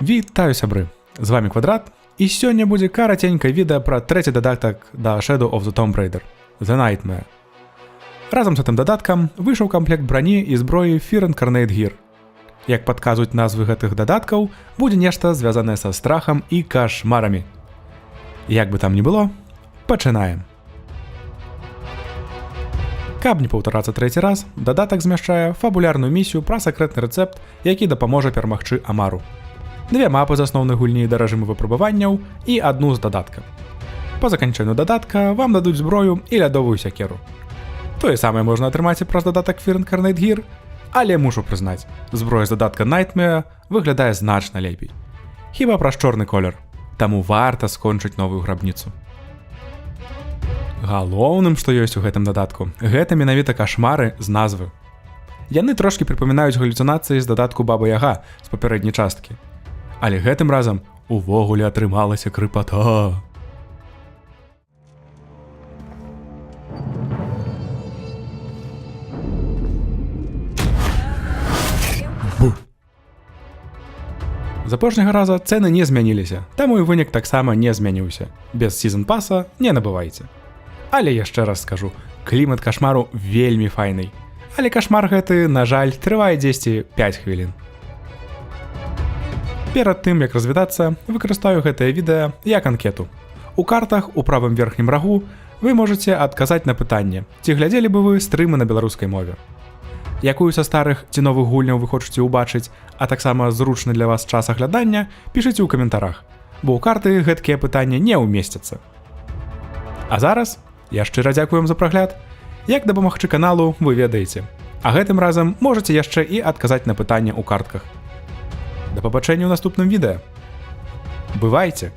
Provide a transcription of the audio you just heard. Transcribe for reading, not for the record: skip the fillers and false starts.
Вітаю, сябры! З вами Квадрат, і сёння будзе караценькае відэа пра трэці дадатак да Shadow of the Tomb Raider – The Nightmare. Разам з гэтым дадаткам выйшаў камплект брані і зброі Fear Incarnate Gear. Як падказваюць назвы гэтых дадаткаў, будзе нешта звязанае са страхам і кашмарамі. Як бы там ні было, пачынаем. Каб не паўтарацца трэці раз, дадатак змяшчае фабулярную місію пра сакрэтны рэцэпт, які дапаможа перамагчы Амару. Две мапы з асноўнай гульні да рэжыму выпрабаванняў і адну з дадатка. Па заканчэнню дадатка вам дадуць зброю і лядовую сякеру. Тое самае можна атрымаць і праз дадатак Fear Incarnate Gear, але мушу прызнаць, зброя з дадатка Nightmare выглядае значна лепей. Хіба праз чорны колер, таму варта скончыць новую грабніцу. Галоўным, што ёсць у гэтым дадатку, гэта менавіта кашмары з назвы. Яны трошкі прыпамінаюць галюцынацыі з дадатку Баба Яга з папярэдняй часткі. Але гэтым разам увогуле атрымалася крыпата. З апошняга раза цэны не змяніліся, таму і вынік таксама не змяніўся. Без сезон-паса не набывайце. Але яшчэ раз скажу, клімат кашмару вельмі файны. Але кашмар гэты, на жаль, трывае 10-5 хвілін. Перад тым, як развітацца, выкарыстаю гэтае відэа як анкету. У картах у правым верхнім рагу вы можаце адказаць на пытанне, ці глядзелі бы вы стрымы на беларускай мове. Якую са старых ці новых гульняў вы хочаце ўбачыць, а таксама зручны для вас час аглядання, пішыце ў каментарах, бо ў карты гэткія пытанні не ўмесцяцца. А зараз я шчыра дзякую вам за прагляд. Як дапамагчы каналу, вы ведаеце. А гэтым разам можаце яшчэ і адказаць на пытанне ў картках. Да пабачэння ў наступным відэа. Бывайце!